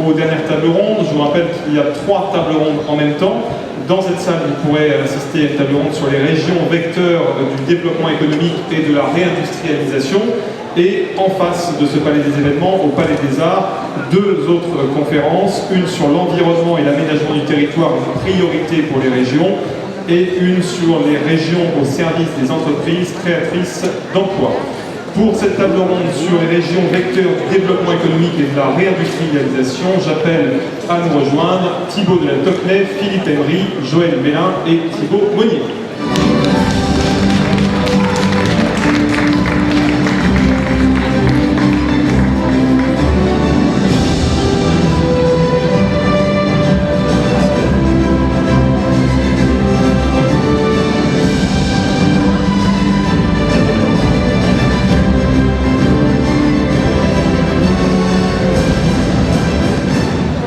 aux dernières tables rondes. Je vous rappelle qu'il y a 3 tables rondes en même temps. Dans cette salle, vous pourrez assister à une table ronde sur les régions vecteurs du développement économique et de la réindustrialisation. Et en face de ce palais des événements, au Palais des Arts, 2 autres conférences, une sur l'environnement et l'aménagement du territoire, une priorité pour les régions, et une sur les régions au service des entreprises créatrices d'emplois. Pour cette table ronde sur les régions vecteurs du développement économique et de la réindustrialisation, j'appelle à nous rejoindre Thibaut de la Tocnay, Philippe Emery, Joël Mélin et Thibaut Monnier.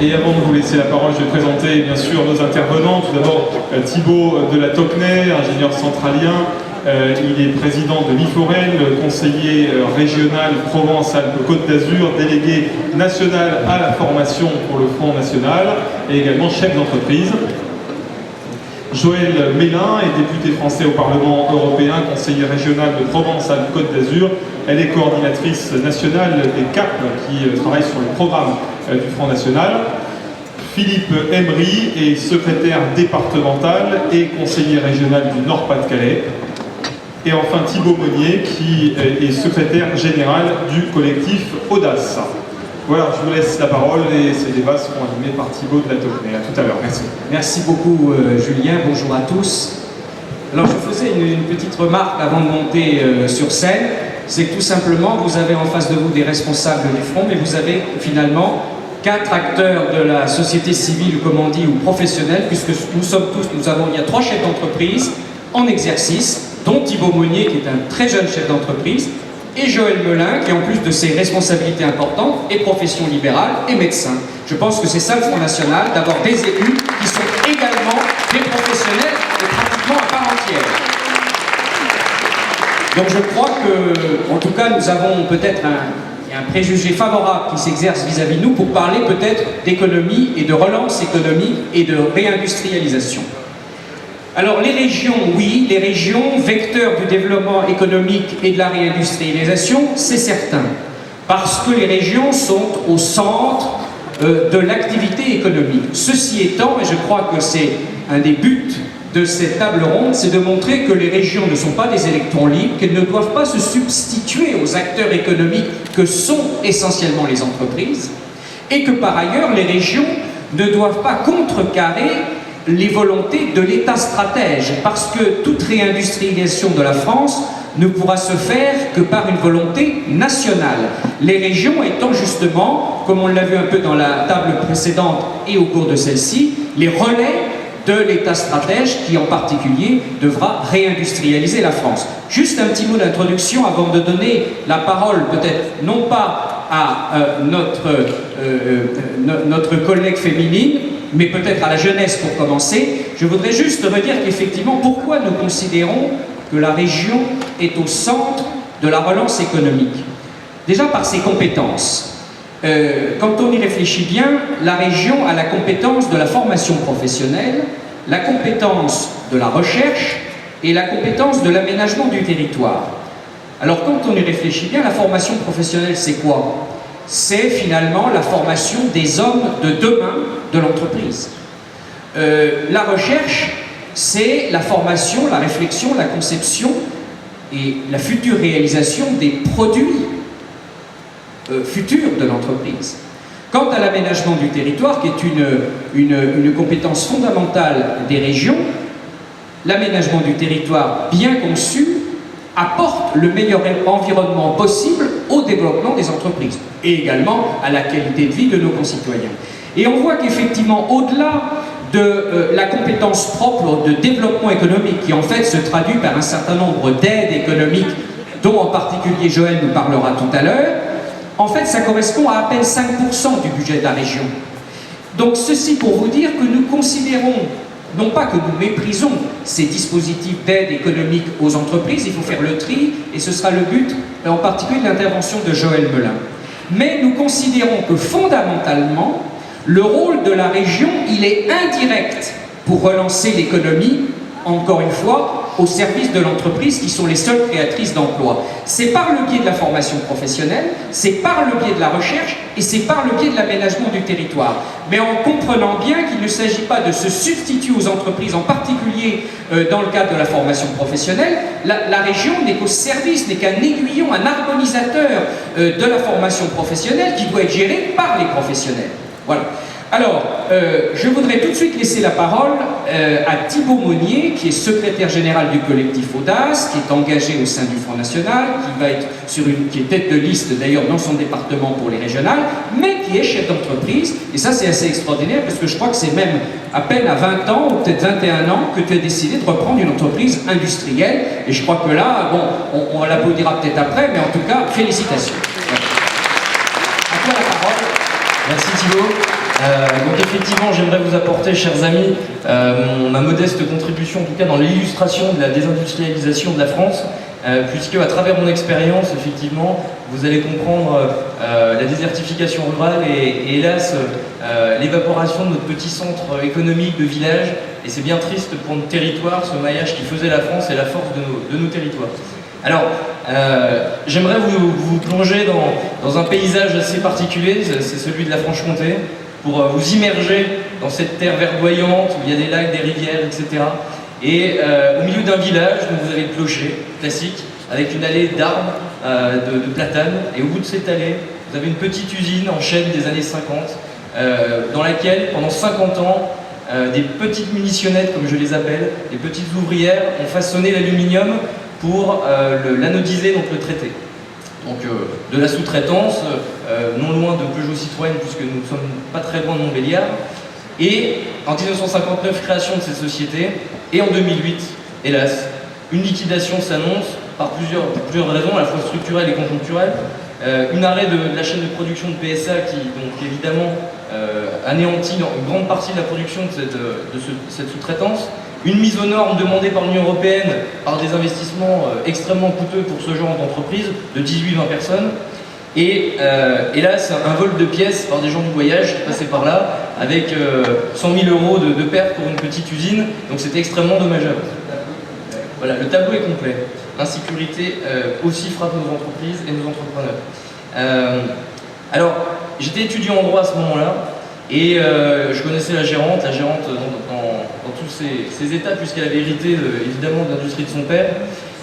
Et avant de vous laisser la parole, je vais présenter bien sûr nos intervenants. Tout d'abord Thibaut de la Tocnay, ingénieur centralien. Il est président de l'IFOREL, conseiller régional Provence-Alpes-Côte d'Azur, délégué national à la formation pour le Front National et également chef d'entreprise. Joël Mélin est député français au Parlement européen, conseiller régional de Provence-Alpes-Côte d'Azur. Elle est coordinatrice nationale des CAP qui travaille sur le programme du Front National. Philippe Emery est secrétaire départemental et conseiller régional du Nord-Pas-de-Calais. Et enfin Thibaut Monnier qui est secrétaire général du collectif Audace. Voilà, je vous laisse la parole et ces débats seront animés par Thibaut de la Tocnay. À tout à l'heure, merci. Merci beaucoup Julien, bonjour à tous. Alors je faisais une petite remarque avant de monter sur scène, c'est que tout simplement vous avez en face de vous des responsables du front, mais vous avez finalement 4 acteurs de la société civile, comme on dit, ou professionnelle, puisque il y a 3 chefs d'entreprise en exercice, dont Thibaut Monnier qui est un très jeune chef d'entreprise, et Joël Mélin, qui en plus de ses responsabilités importantes, est profession libérale et médecin. Je pense que c'est ça le Front National, d'avoir des élus qui sont également des professionnels et pratiquement à part entière. Donc je crois que, en tout cas, nous avons peut-être un préjugé favorable qui s'exerce vis-à-vis de nous pour parler peut-être d'économie et de relance économique et de réindustrialisation. Alors les régions, oui, les régions, vecteurs du développement économique et de la réindustrialisation, c'est certain. Parce que les régions sont au centre de l'activité économique. Ceci étant, et je crois que c'est un des buts de cette table ronde, c'est de montrer que les régions ne sont pas des électrons libres, qu'elles ne doivent pas se substituer aux acteurs économiques que sont essentiellement les entreprises, et que par ailleurs les régions ne doivent pas contrecarrer les volontés de l'État stratège, parce que toute réindustrialisation de la France ne pourra se faire que par une volonté nationale. Les régions étant justement, comme on l'a vu un peu dans la table précédente et au cours de celle-ci, les relais de l'État stratège qui en particulier devra réindustrialiser la France. Juste un petit mot d'introduction avant de donner la parole peut-être non pas à notre collègue féminine, mais peut-être à la jeunesse pour commencer. Je voudrais juste redire qu'effectivement, pourquoi nous considérons que la région est au centre de la relance économique. Déjà par ses compétences. Quand on y réfléchit bien, la région a la compétence de la formation professionnelle, la compétence de la recherche et la compétence de l'aménagement du territoire. Alors quand on y réfléchit bien, la formation professionnelle, c'est quoi? C'est finalement la formation des hommes de demain de l'entreprise. La recherche, c'est la formation, la réflexion, la conception et la future réalisation des produits futurs de l'entreprise. Quant à l'aménagement du territoire, qui est une compétence fondamentale des régions, l'aménagement du territoire bien conçu apporte le meilleur environnement possible au développement des entreprises et également à la qualité de vie de nos concitoyens. Et on voit qu'effectivement, au-delà de la compétence propre de développement économique, qui en fait se traduit par un certain nombre d'aides économiques, dont en particulier Joël nous parlera tout à l'heure, en fait ça correspond à peine 5% du budget de la région. Donc ceci pour vous dire que nous considérons, non pas que nous méprisons ces dispositifs d'aide économique aux entreprises, il faut faire le tri, et ce sera le but en particulier de l'intervention de Joël Mélin. Mais nous considérons que fondamentalement, Le rôle de la région, il est indirect pour relancer l'économie, encore une fois, au service de l'entreprise qui sont les seules créatrices d'emplois. C'est par le biais de la formation professionnelle, c'est par le biais de la recherche et c'est par le biais de l'aménagement du territoire. Mais en comprenant bien qu'il ne s'agit pas de se substituer aux entreprises, en particulier dans le cadre de la formation professionnelle. La région n'est qu'au service, n'est qu'un aiguillon, un harmonisateur de la formation professionnelle qui doit être gérée par les professionnels. Voilà. Alors, je voudrais tout de suite laisser la parole à Thibaut Monnier, qui est secrétaire général du collectif Audace, qui est engagé au sein du Front National, qui va être qui est tête de liste d'ailleurs dans son département pour les régionales, mais qui est chef d'entreprise. Et ça, c'est assez extraordinaire parce que je crois que c'est même à peine à 20 ans, ou peut-être 21 ans, que tu as décidé de reprendre une entreprise industrielle. Et je crois que là, bon, on l'applaudira peut-être après, mais en tout cas, félicitations. À toi la parole. Merci Thibaut. Donc effectivement, j'aimerais vous apporter, chers amis, ma modeste contribution, en tout cas dans l'illustration de la désindustrialisation de la France, puisque à travers mon expérience, effectivement, vous allez comprendre la désertification rurale et hélas, l'évaporation de notre petit centre économique de village, et c'est bien triste pour notre territoire, ce maillage qui faisait la France et la force de nos territoires. Alors, j'aimerais vous plonger dans un paysage assez particulier, c'est celui de la Franche-Comté, pour vous immerger dans cette terre verdoyante où il y a des lacs, des rivières, etc. Et au milieu d'un village, donc vous avez le clocher, classique, avec une allée d'arbres, de platanes, et au bout de cette allée, vous avez une petite usine en chêne des années 50, dans laquelle, pendant 50 ans, des petites munitionnettes, comme je les appelle, des petites ouvrières, ont façonné l'aluminium pour l'anodiser, donc le traiter. Donc de la sous-traitance, non loin de Peugeot Citroën, puisque nous ne sommes pas très loin de Montbéliard. Et en 1959, création de cette société, et en 2008, hélas, une liquidation s'annonce pour plusieurs raisons, à la fois structurelles et conjoncturelles. Un arrêt de la chaîne de production de PSA qui, donc, évidemment, anéantit une grande partie de la production de cette sous-traitance. Une mise aux normes demandée par l'Union européenne par des investissements extrêmement coûteux pour ce genre d'entreprise, de 18-20 personnes. Et hélas, un vol de pièces par des gens du voyage qui passaient par là, avec 100 000 euros de perte pour une petite usine. Donc c'était extrêmement dommageable. Voilà, le tableau est complet. L'insécurité aussi frappe nos entreprises et nos entrepreneurs. Alors, j'étais étudiant en droit à ce moment-là, et je connaissais la gérante dans tous ses états, puisqu'elle avait hérité évidemment de l'industrie de son père.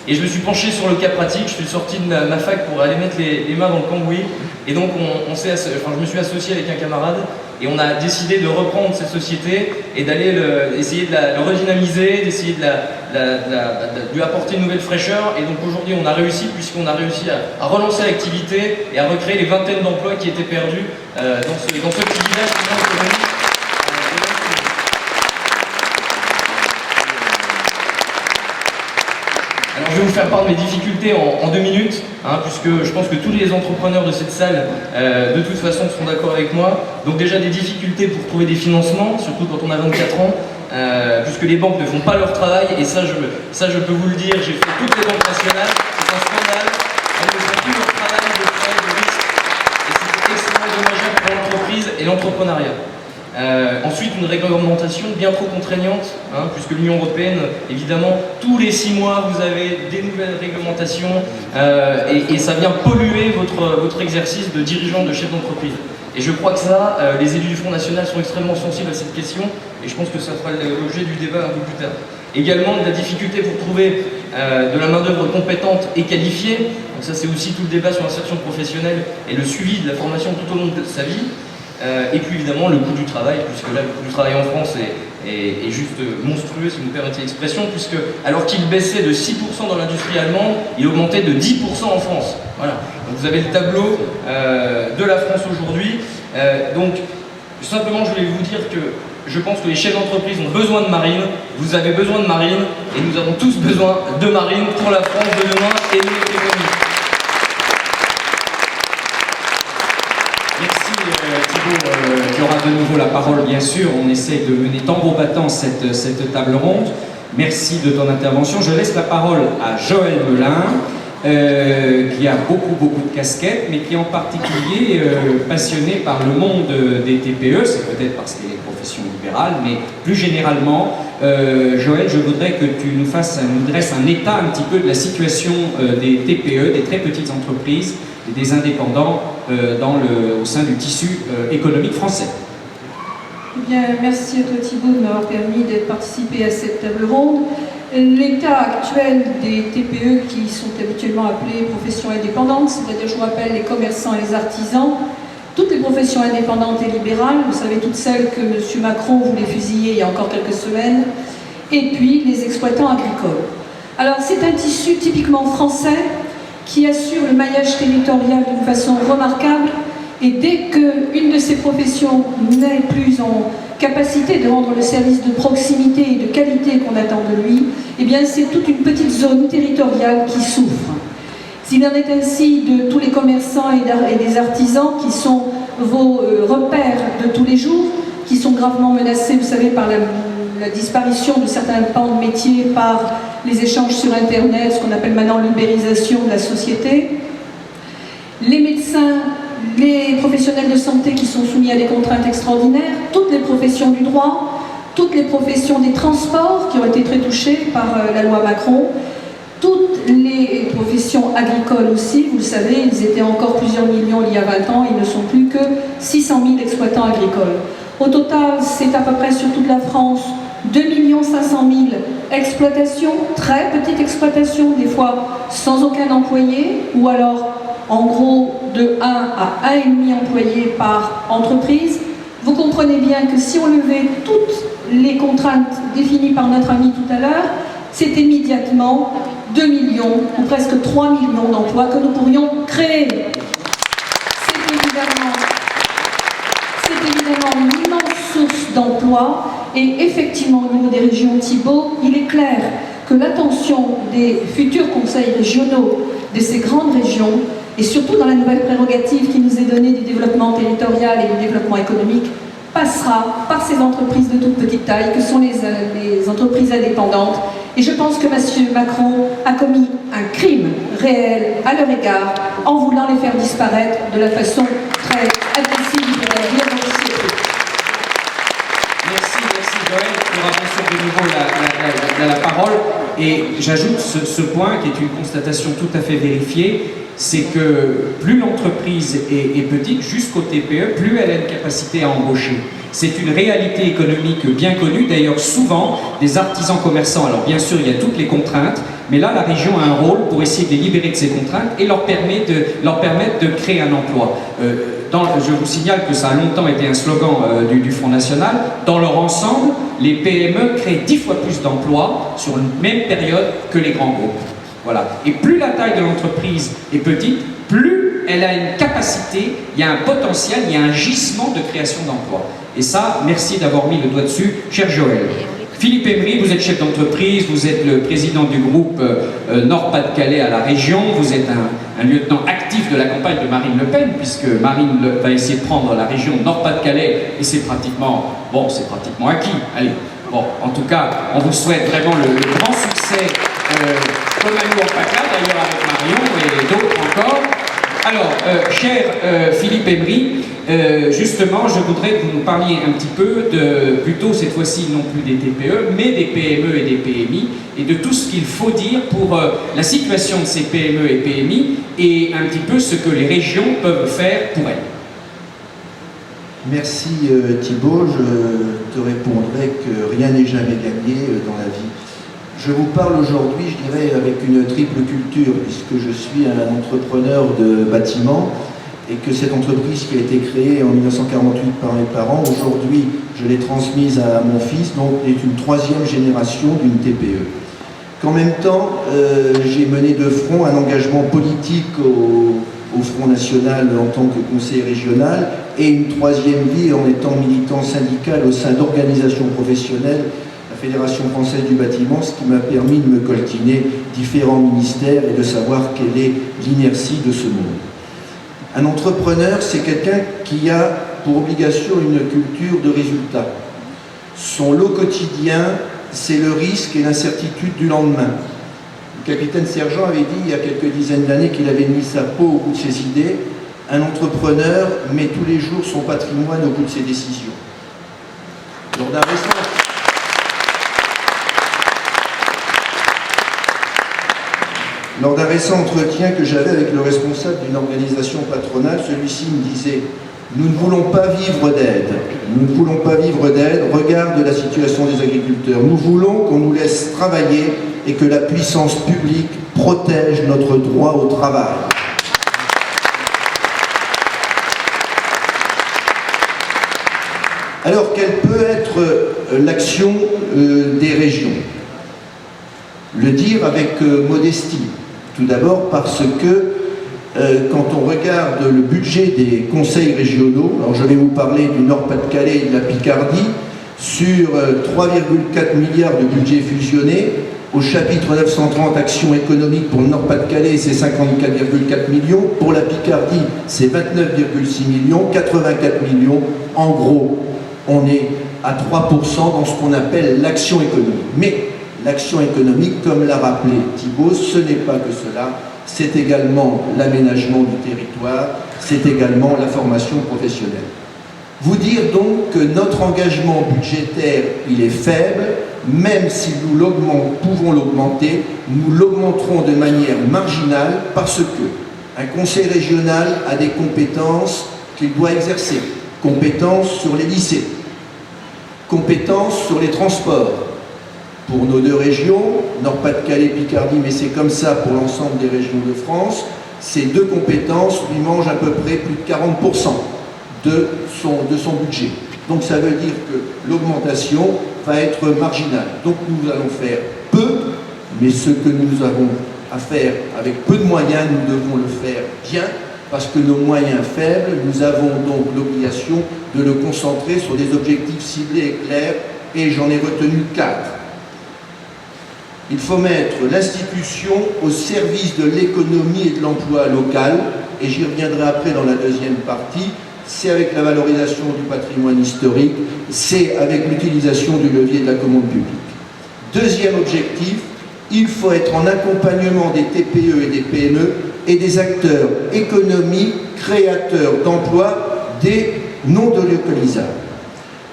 Et je me suis penché sur le cas pratique, je suis sorti de ma fac pour aller mettre les mains dans le cambouis. Et donc je me suis associé avec un camarade et on a décidé de reprendre cette société et d'aller essayer de la redynamiser, d'essayer de lui apporter une nouvelle fraîcheur. Et donc aujourd'hui on a réussi, puisqu'on a réussi à relancer l'activité et à recréer les vingtaines d'emplois qui étaient perdus dans ce petit village économique. Alors je vais vous faire part de mes difficultés en 2 minutes, puisque je pense que tous les entrepreneurs de cette salle, de toute façon, seront d'accord avec moi. Donc déjà des difficultés pour trouver des financements, surtout quand on a 24 ans, puisque les banques ne font pas leur travail, et ça je peux vous le dire, j'ai fait toutes les banques nationales, c'est un scandale, elles ne font plus leur travail de frais, de risques, et c'est extrêmement dommageable pour l'entreprise et l'entrepreneuriat. Ensuite, une réglementation bien trop contraignante, puisque l'Union européenne, évidemment, tous les 6 mois, vous avez des nouvelles réglementations et ça vient polluer votre exercice de dirigeant, de chef d'entreprise. Et je crois que ça, les élus du Front National sont extrêmement sensibles à cette question et je pense que ça fera l'objet du débat un peu plus tard. Également, de la difficulté pour trouver de la main-d'œuvre compétente et qualifiée. Donc ça, c'est aussi tout le débat sur l'insertion professionnelle et le suivi de la formation tout au long de sa vie. Et puis évidemment le coût du travail, puisque là le coût du travail en France est juste monstrueux, si vous me permettez l'expression, puisque alors qu'il baissait de 6% dans l'industrie allemande, il augmentait de 10% en France. Voilà. Donc vous avez le tableau de la France aujourd'hui. Donc simplement je voulais vous dire que je pense que les chefs d'entreprise ont besoin de marine, vous avez besoin de marine, et nous avons tous besoin de marine pour la France de demain et notre économie. Merci Thibaut, qui aura de nouveau la parole bien sûr. On essaie de mener tambour battant cette table ronde. Merci de ton intervention. Je laisse la parole à Joël Melin, qui a beaucoup de casquettes, mais qui est en particulier passionné par le monde des TPE. C'est peut-être parce qu'elle est profession libérale, mais plus généralement, Joël, je voudrais que tu nous dresses un état un petit peu de la situation des TPE, des très petites entreprises et des indépendants au sein du tissu économique français. Eh bien, merci à toi Thibault de m'avoir permis de participer à cette table ronde. L'état actuel des TPE qui sont habituellement appelées professions indépendantes, c'est-à-dire, je vous rappelle, les commerçants et les artisans, toutes les professions indépendantes et libérales, vous savez toutes celles que M. Macron voulait fusiller il y a encore quelques semaines, et puis les exploitants agricoles. Alors c'est un tissu typiquement français qui assure le maillage territorial d'une façon remarquable, et dès qu'une de ces professions n'est plus en capacité de rendre le service de proximité et de qualité qu'on attend de lui, eh bien c'est toute une petite zone territoriale qui souffre. S'il en est ainsi de tous les commerçants et des artisans qui sont vos repères de tous les jours, qui sont gravement menacés, vous savez, par la disparition de certains pans de métier, par les échanges sur Internet, ce qu'on appelle maintenant l'ubérisation de la société, les médecins, les professionnels de santé qui sont soumis à des contraintes extraordinaires, toutes les professions du droit, toutes les professions des transports qui ont été très touchées par la loi Macron, toutes les professions agricoles aussi, vous le savez, ils étaient encore plusieurs millions il y a 20 ans, ils ne sont plus que 600 000 exploitants agricoles. Au total, c'est à peu près sur toute la France 2 500 000 exploitations, très petites exploitations, des fois sans aucun employé, ou alors en gros de 1 à 1,5 employés par entreprise. Vous comprenez bien que si on levait toutes les contraintes définies par notre ami tout à l'heure, c'est immédiatement 2 millions ou presque 3 millions d'emplois que nous pourrions créer. C'est évidemment une immense source d'emplois, et effectivement au niveau des régions, Thibault, il est clair que l'attention des futurs conseils régionaux de ces grandes régions, et surtout dans la nouvelle prérogative qui nous est donnée du développement territorial et du développement économique, passera par ces entreprises de toute petite taille que sont les entreprises indépendantes. Et je pense que M. Macron a commis un crime réel à leur égard en voulant les faire disparaître de la façon très agressive de la société. Merci Joël. On va bien sûr de nouveau la parole. Et j'ajoute ce point qui est une constatation tout à fait vérifiée, c'est que plus l'entreprise est petite, jusqu'au TPE, plus elle a une capacité à embaucher. C'est une réalité économique bien connue. D'ailleurs, souvent, des artisans commerçants, alors bien sûr, il y a toutes les contraintes, mais là, la région a un rôle pour essayer de les libérer de ces contraintes et leur permettre de créer un emploi. Je vous signale que ça a longtemps été un slogan du Front National. Dans leur ensemble, les PME créent 10 fois plus d'emplois sur une même période que les grands groupes. Voilà. Et plus la taille de l'entreprise est petite, plus elle a une capacité, il y a un potentiel, il y a un gisement de création d'emplois. Et ça, merci d'avoir mis le doigt dessus, cher Joël. Philippe Emery, vous êtes chef d'entreprise, vous êtes le président du groupe Nord-Pas-de-Calais à la région, vous êtes un lieutenant actif de la campagne de Marine Le Pen, puisque Marine va essayer de prendre la région Nord-Pas-de-Calais, et c'est pratiquement acquis. Allez, bon, en tout cas, on vous souhaite vraiment le grand succès, comme à nous en PACA, d'ailleurs avec Marion et d'autres encore. Alors, cher Philippe Emery, justement, je voudrais que vous nous parliez un petit peu plutôt cette fois-ci non plus des TPE, mais des PME et des PMI, et de tout ce qu'il faut dire pour la situation de ces PME et PMI, et un petit peu ce que les régions peuvent faire pour elles. Merci Thibault, je te répondrai que rien n'est jamais gagné dans la vie. Je vous parle aujourd'hui, je dirais, avec une triple culture, puisque je suis un entrepreneur de bâtiment et que cette entreprise qui a été créée en 1948 par mes parents, aujourd'hui, je l'ai transmise à mon fils, donc est une troisième génération d'une TPE. Qu'en même temps, j'ai mené de front un engagement politique au Front National en tant que conseiller régional et une troisième vie en étant militant syndical au sein d'organisations professionnelles, la Fédération française du bâtiment, ce qui m'a permis de me coltiner différents ministères et de savoir quelle est l'inertie de ce monde. Un entrepreneur, c'est quelqu'un qui a pour obligation une culture de résultat. Son lot quotidien, c'est le risque et l'incertitude du lendemain. Le capitaine Sergent avait dit il y a quelques dizaines d'années qu'il avait mis sa peau au bout de ses idées. Un entrepreneur met tous les jours son patrimoine au bout de ses décisions. Lors d'un récent entretien que j'avais avec le responsable d'une organisation patronale, celui-ci me disait « Nous ne voulons pas vivre d'aide. Nous ne voulons pas vivre d'aide. Regarde la situation des agriculteurs. Nous voulons qu'on nous laisse travailler et que la puissance publique protège notre droit au travail. » Alors, quelle peut être l'action des régions? Le dire avec modestie. Tout d'abord parce que quand on regarde le budget des conseils régionaux, alors je vais vous parler du Nord-Pas-de-Calais et de la Picardie, sur 3,4 milliards de budget fusionné, au chapitre 930 actions économiques pour le Nord-Pas-de-Calais, c'est 54,4 millions, pour la Picardie, c'est 29,6 millions, 84 millions, en gros, on est à 3% dans ce qu'on appelle l'action économique. Mais l'action économique, comme l'a rappelé Thibault, ce n'est pas que cela, c'est également l'aménagement du territoire, c'est également la formation professionnelle. Vous dire donc que notre engagement budgétaire, il est faible, même si nous pouvons l'augmenter, nous l'augmenterons de manière marginale parce que un conseil régional a des compétences qu'il doit exercer. Compétences sur les lycées, compétences sur les transports. Pour nos deux régions, Nord-Pas-de-Calais, Picardie, mais c'est comme ça pour l'ensemble des régions de France, ces deux compétences lui mangent à peu près plus de 40% de son budget. Donc ça veut dire que l'augmentation va être marginale. Donc nous allons faire peu, mais ce que nous avons à faire avec peu de moyens, nous devons le faire bien, parce que nos moyens faibles, nous avons donc l'obligation de le concentrer sur des objectifs ciblés et clairs, et j'en ai retenu 4. Il faut mettre l'institution au service de l'économie et de l'emploi local, et j'y reviendrai après dans la deuxième partie. C'est avec la valorisation du patrimoine historique, c'est avec l'utilisation du levier de la commande publique. Deuxième objectif, il faut être en accompagnement des TPE et des PME et des acteurs économiques, créateurs d'emplois, des non délocalisables.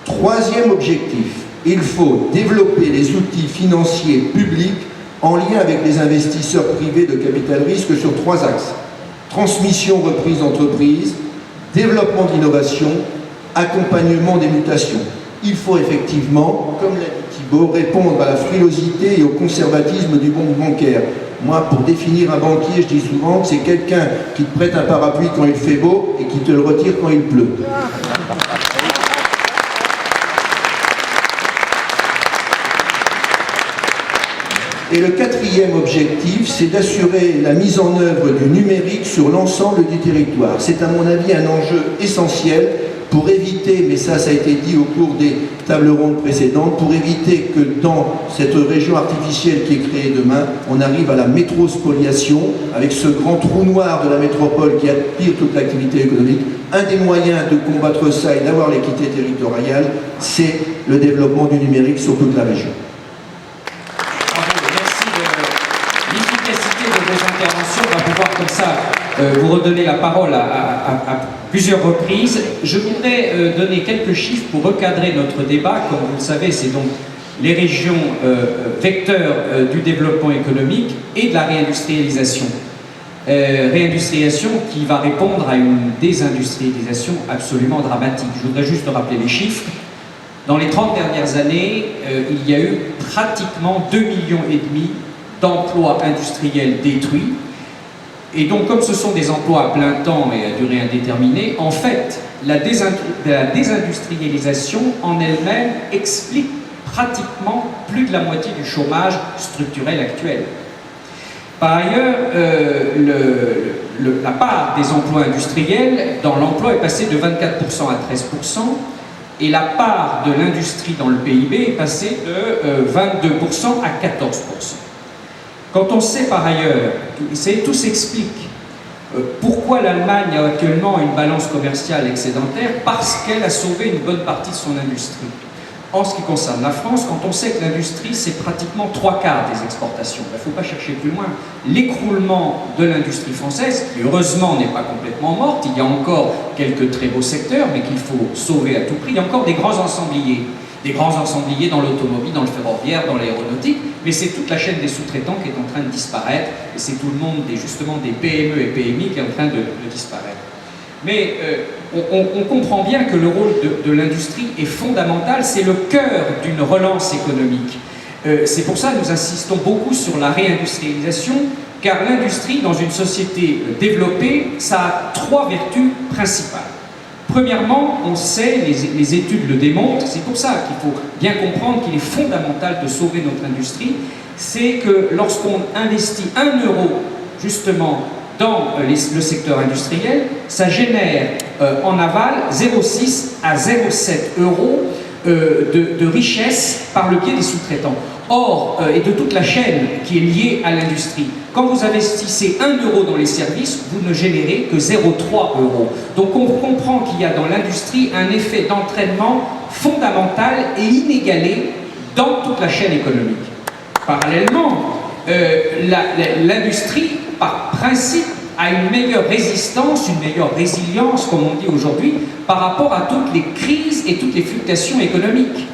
Troisième objectif, il faut développer les outils financiers publics en lien avec les investisseurs privés de capital risque sur 3 axes. Transmission, reprise d'entreprise, développement de l'innovation, accompagnement des mutations. Il faut effectivement, comme l'a dit Thibault, répondre à la frilosité et au conservatisme du monde bancaire. Moi, pour définir un banquier, je dis souvent que c'est quelqu'un qui te prête un parapluie quand il fait beau et qui te le retire quand il pleut. Et le quatrième objectif, c'est d'assurer la mise en œuvre du numérique sur l'ensemble du territoire. C'est à mon avis un enjeu essentiel pour éviter, mais ça a été dit au cours des tables rondes précédentes, pour éviter que dans cette région artificielle qui est créée demain, on arrive à la métrospoliation, avec ce grand trou noir de la métropole qui aspire toute l'activité économique. Un des moyens de combattre ça et d'avoir l'équité territoriale, c'est le développement du numérique sur toute la région. On va pouvoir comme ça vous redonner la parole à plusieurs reprises. Je voudrais donner quelques chiffres pour recadrer notre débat. Comme vous le savez, c'est donc les régions vecteurs du développement économique et de la réindustrialisation. Réindustrialisation qui va répondre à une désindustrialisation absolument dramatique. Je voudrais juste rappeler les chiffres. Dans les 30 dernières années, il y a eu pratiquement 2,5 millions d'emplois industriels détruits. Et donc, comme ce sont des emplois à plein temps et à durée indéterminée, en fait, la désindustrialisation en elle-même explique pratiquement plus de la moitié du chômage structurel actuel. Par ailleurs, la part des emplois industriels dans l'emploi est passée de 24% à 13%, et la part de l'industrie dans le PIB est passée de 22% à 14%. Quand on sait par ailleurs, tout s'explique, pourquoi l'Allemagne a actuellement une balance commerciale excédentaire? Parce qu'elle a sauvé une bonne partie de son industrie. en ce qui concerne la France, quand on sait que l'industrie, c'est pratiquement 3/4 des exportations. Il ne faut pas chercher plus loin. L'écroulement de l'industrie française, qui heureusement n'est pas complètement morte, il y a encore quelques très beaux secteurs, mais qu'il faut sauver à tout prix. Il y a encore des grands ensembliers dans l'automobile, dans le ferroviaire, dans l'aéronautique, mais c'est toute la chaîne des sous-traitants qui est en train de disparaître, et c'est tout le monde, justement, des PME et PMI qui est en train de disparaître. Mais on comprend bien que le rôle de l'industrie est fondamental, c'est le cœur d'une relance économique. C'est pour ça que nous insistons beaucoup sur la réindustrialisation, car l'industrie, dans une société développée, ça a 3 vertus principales. Premièrement, on sait, les études le démontrent, c'est pour ça qu'il faut bien comprendre qu'il est fondamental de sauver notre industrie, c'est que lorsqu'on investit 1 euro, justement, dans le secteur industriel, ça génère en aval 0,6 à 0,7 euros de richesse par le biais des sous-traitants. Or, et de toute la chaîne qui est liée à l'industrie, quand vous investissez 1 euro dans les services, vous ne générez que 0,3 euros. Donc on comprend qu'il y a dans l'industrie un effet d'entraînement fondamental et inégalé dans toute la chaîne économique. Parallèlement, l'industrie, par principe, a une meilleure résistance, une meilleure résilience, comme on dit aujourd'hui, par rapport à toutes les crises et toutes les fluctuations économiques.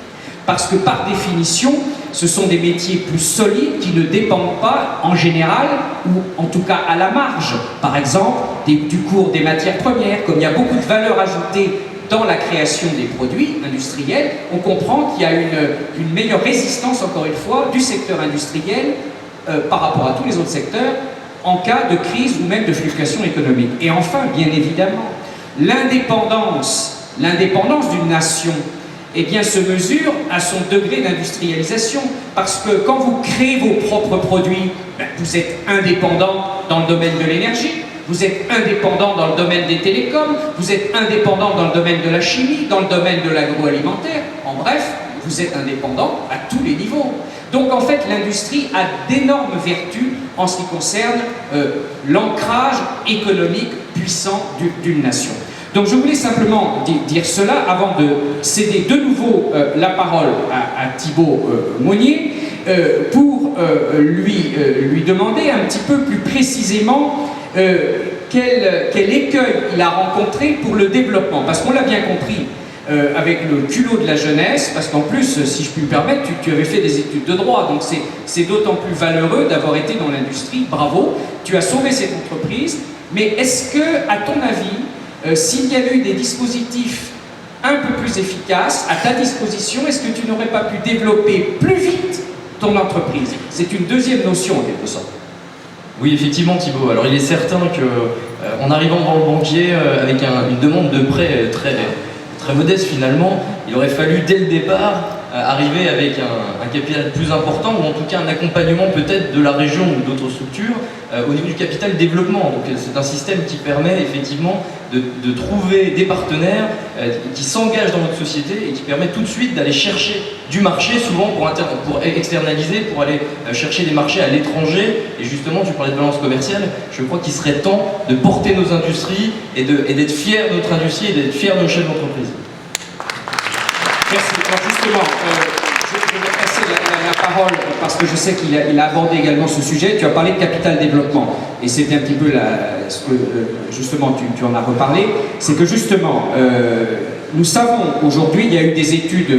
Parce que par définition, ce sont des métiers plus solides qui ne dépendent pas, en général, ou en tout cas à la marge, par exemple, du cours des matières premières. Comme il y a beaucoup de valeur ajoutée dans la création des produits industriels, on comprend qu'il y a une meilleure résistance, encore une fois, du secteur industriel par rapport à tous les autres secteurs, en cas de crise ou même de fluctuation économique. Et enfin, bien évidemment, l'indépendance d'une nation, eh bien, se mesure à son degré d'industrialisation. Parce que quand vous créez vos propres produits, vous êtes indépendant dans le domaine de l'énergie, vous êtes indépendant dans le domaine des télécoms, vous êtes indépendant dans le domaine de la chimie, dans le domaine de l'agroalimentaire. En bref, vous êtes indépendant à tous les niveaux. Donc en fait, l'industrie a d'énormes vertus en ce qui concerne l'ancrage économique puissant d'une nation. Donc je voulais simplement dire cela avant de céder de nouveau la parole à Thibaut Monnier pour lui demander un petit peu plus précisément quel écueil il a rencontré pour le développement. Parce qu'on l'a bien compris, avec le culot de la jeunesse, parce qu'en plus, si je puis me permettre, tu avais fait des études de droit, donc c'est d'autant plus valeureux d'avoir été dans l'industrie. Bravo, tu as sauvé cette entreprise, mais est-ce que, à ton avis, s'il y avait eu des dispositifs un peu plus efficaces à ta disposition, est-ce que tu n'aurais pas pu développer plus vite ton entreprise? C'est une deuxième notion en quelque sorte. Oui, effectivement, Thibaut. Alors il est certain que en arrivant dans le banquier avec une demande de prêt très modeste finalement, il aurait fallu dès le départ arriver avec un capital plus important, ou en tout cas un accompagnement peut-être de la région ou d'autres structures au niveau du capital développement. Donc c'est un système qui permet effectivement de trouver des partenaires qui s'engagent dans notre société et qui permet tout de suite d'aller chercher du marché, souvent pour externaliser, pour aller chercher des marchés à l'étranger. Et justement, tu parlais de balance commerciale, je crois qu'il serait temps de porter nos industries et d'être fiers de notre industrie et d'être fiers de nos chefs d'entreprise. Merci. Alors justement, je vais passer la parole parce que je sais qu'il a abordé également ce sujet. Tu as parlé de capital développement et c'était un petit peu ce que justement tu en as reparlé. C'est que justement, nous savons aujourd'hui, il y a eu des études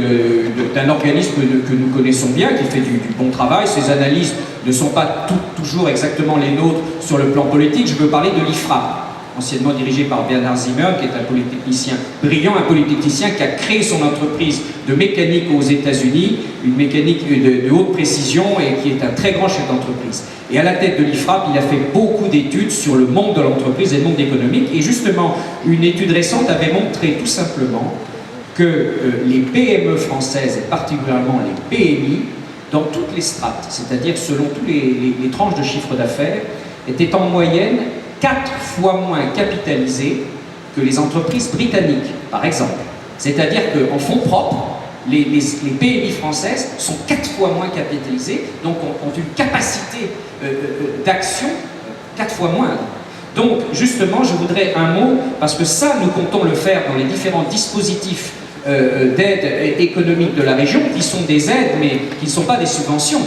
d'un organisme que nous connaissons bien, qui fait du bon travail. Ces analyses ne sont pas toujours exactement les nôtres sur le plan politique. Je veux parler de l'IFRA, anciennement dirigé par Bernard Zimmer, qui est un polytechnicien brillant, un polytechnicien qui a créé son entreprise de mécanique aux États-Unis, une mécanique de haute précision et qui est un très grand chef d'entreprise. Et à la tête de l'IFRAP, il a fait beaucoup d'études sur le monde de l'entreprise et le monde économique. Et justement, une étude récente avait montré tout simplement que les PME françaises, et particulièrement les PMI, dans toutes les strates, c'est-à-dire selon tous les tranches de chiffre d'affaires, étaient en moyenne 4 fois moins capitalisées que les entreprises britanniques, par exemple. C'est-à-dire qu'en fonds propres, les PMI françaises sont 4 fois moins capitalisées, donc ont une capacité d'action 4 fois moindre. Donc, justement, je voudrais un mot, parce que ça, nous comptons le faire dans les différents dispositifs d'aides économiques de la région, qui sont des aides, mais qui ne sont pas des subventions.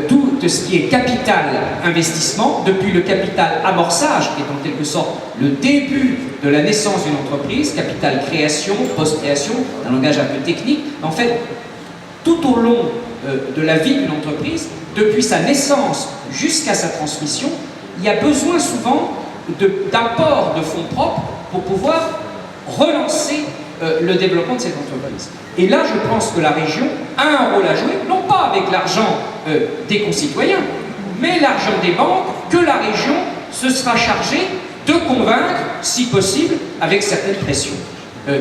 Tout ce qui est capital investissement, depuis le capital amorçage, qui est en quelque sorte le début de la naissance d'une entreprise, capital création, post-création, un langage un peu technique, en fait, tout au long de la vie d'une entreprise, depuis sa naissance jusqu'à sa transmission, il y a besoin souvent d'apports de fonds propres pour pouvoir relancer le développement de cette entreprise. Et là, je pense que la région a un rôle à jouer, non pas avec l'argent des concitoyens, mais l'argent des banques que la région se sera chargée de convaincre, si possible, avec certaines pressions.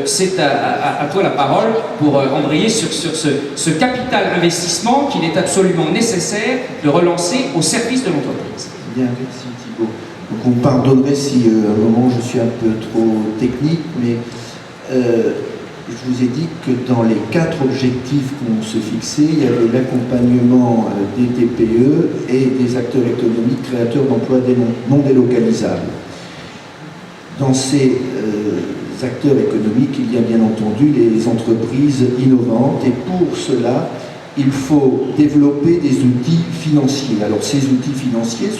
C'est à toi la parole pour embrayer sur ce capital investissement qu'il est absolument nécessaire de relancer au service de l'entreprise. Bien, merci Thibault. Donc vous me pardonnerez si à un moment je suis un peu trop technique, mais je vous ai dit que dans les 4 objectifs qu'on se fixait, il y avait l'accompagnement des TPE et des acteurs économiques créateurs d'emplois non délocalisables. Dans ces acteurs économiques, il y a bien entendu les entreprises innovantes, et pour cela, il faut développer des outils financiers. Alors ces outils financiers,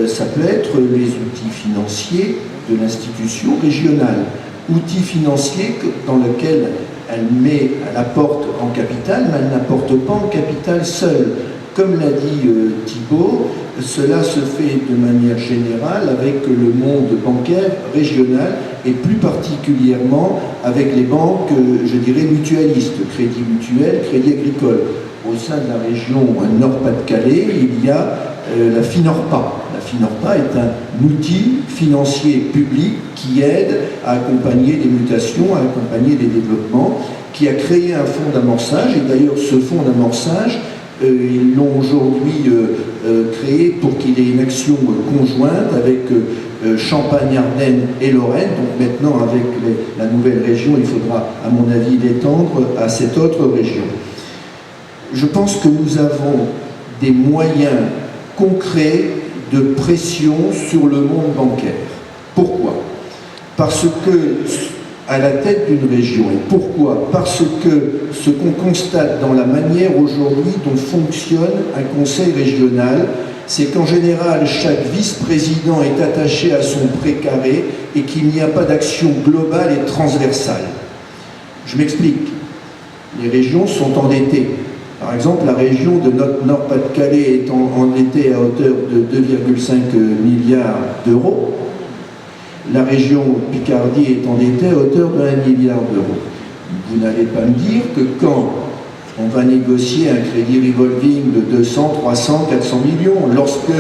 ça peut être les outils financiers de l'institution régionale, outils financiers dans lesquels elle apporte en capital, mais elle n'apporte pas en capital seule. Comme l'a dit Thibault, cela se fait de manière générale avec le monde bancaire régional et plus particulièrement avec les banques, je dirais, mutualistes, Crédit Mutuel, Crédit Agricole. Au sein de la région Nord-Pas-de-Calais, il y a la FINORPA. La FINORPA est un outil financier public qui aide à accompagner des mutations, à accompagner des développements, qui a créé un fonds d'amorçage, et d'ailleurs ce fonds d'amorçage, ils l'ont aujourd'hui créé pour qu'il ait une action conjointe avec Champagne, Ardennes et Lorraine. Donc maintenant, avec la nouvelle région, il faudra, à mon avis, l'étendre à cette autre région. Je pense que nous avons des moyens concrets de pression sur le monde bancaire. Pourquoi? Parce que à la tête d'une région. Et pourquoi? Parce que ce qu'on constate dans la manière aujourd'hui dont fonctionne un conseil régional, c'est qu'en général, chaque vice-président est attaché à son précaré et qu'il n'y a pas d'action globale et transversale. Je m'explique. Les régions sont endettées. Par exemple, la région de Nord-Pas-de-Calais est endettée à hauteur de 2,5 milliards d'euros. La région Picardie est endettée à hauteur de 1 milliard d'euros. Vous n'allez pas me dire que quand on va négocier un crédit revolving de 200, 300, 400 millions, lorsque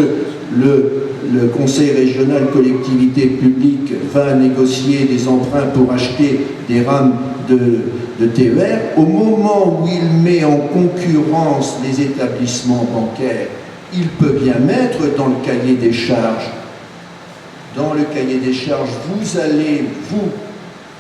le conseil régional collectivité publique va négocier des emprunts pour acheter des rames de TER, au moment où il met en concurrence les établissements bancaires, il peut bien mettre dans le cahier des charges. Dans le cahier des charges, vous allez, vous,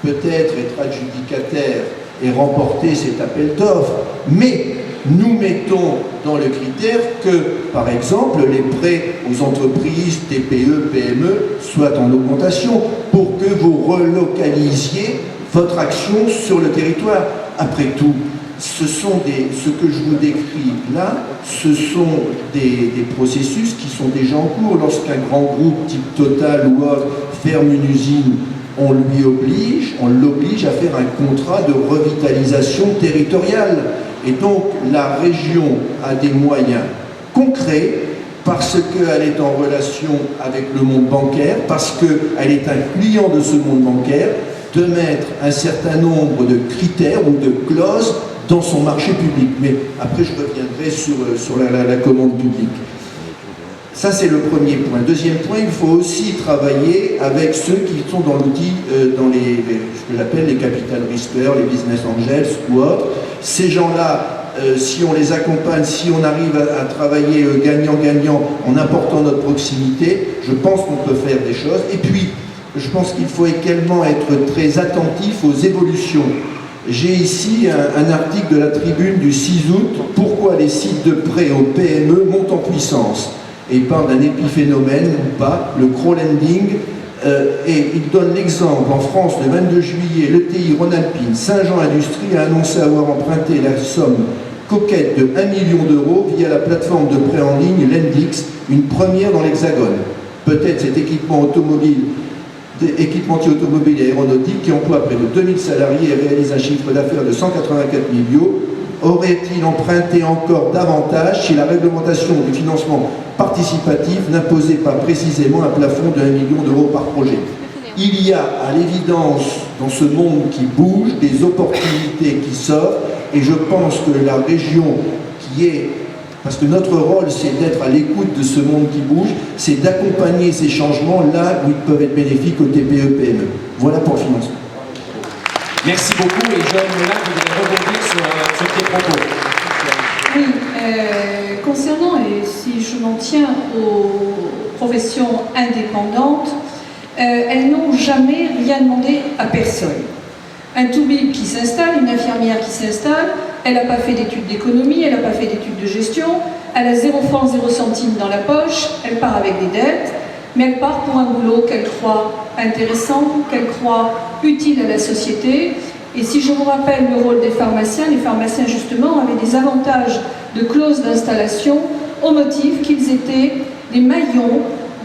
peut-être être adjudicataire et remporter cet appel d'offres, mais nous mettons dans le critère que, par exemple, les prêts aux entreprises TPE, PME soient en augmentation pour que vous relocalisiez votre action sur le territoire. Après tout, ce que je vous décris là, ce sont des processus qui sont déjà en cours. Lorsqu'un grand groupe type Total ou autre ferme une usine, on l'oblige à faire un contrat de revitalisation territoriale. Et donc la région a des moyens concrets parce qu'elle est en relation avec le monde bancaire, parce qu'elle est un client de ce monde bancaire, de mettre un certain nombre de critères ou de clauses dans son marché public. Mais après, je reviendrai sur la commande publique. Ça, c'est le premier point. Deuxième point, il faut aussi travailler avec ceux qui sont dans l'outil, dans ce que j'appelle les capital riskers, les business angels ou autres. Ces gens-là, si on les accompagne, si on arrive à travailler gagnant-gagnant en apportant notre proximité, je pense qu'on peut faire des choses. Et puis, je pense qu'il faut également être très attentif aux évolutions. J'ai ici un article de la Tribune du 6 août, « Pourquoi les sites de prêt aux PME montent en puissance ?» Et il parle d'un épiphénomène ou pas, le crowdlending Et il donne l'exemple, en France, le 22 juillet, l'ETI Rhône-Alpine Saint-Jean Industrie a annoncé avoir emprunté la somme coquette de 1 million d'euros via la plateforme de prêt en ligne Lendix, une première dans l'Hexagone. Peut-être cet équipementier automobile et aéronautique qui emploie près de 2000 salariés et réalise un chiffre d'affaires de 184 millions, aurait-il emprunté encore davantage si la réglementation du financement participatif n'imposait pas précisément un plafond de 1 million d'euros par projet? Il y a à l'évidence dans ce monde qui bouge des opportunités qui s'offrent et je pense que la région qui est, parce que notre rôle c'est d'être à l'écoute de ce monde qui bouge, c'est d'accompagner ces changements là où ils peuvent être bénéfiques aux TPE-PME. Voilà pour le financement. Merci beaucoup et Joël Molin, vous allez rebondir sur tes propos. Oui, concernant, et si je m'en tiens aux professions indépendantes, elles n'ont jamais rien demandé à personne. Un toubib qui s'installe, une infirmière qui s'installe, elle n'a pas fait d'études d'économie, elle n'a pas fait d'études de gestion, elle a 0 francs, 0 centimes dans la poche, elle part avec des dettes, mais elle part pour un boulot qu'elle croit intéressant, qu'elle croit utile à la société. Et si je vous rappelle le rôle des pharmaciens, les pharmaciens justement avaient des avantages de clause d'installation au motif qu'ils étaient des maillons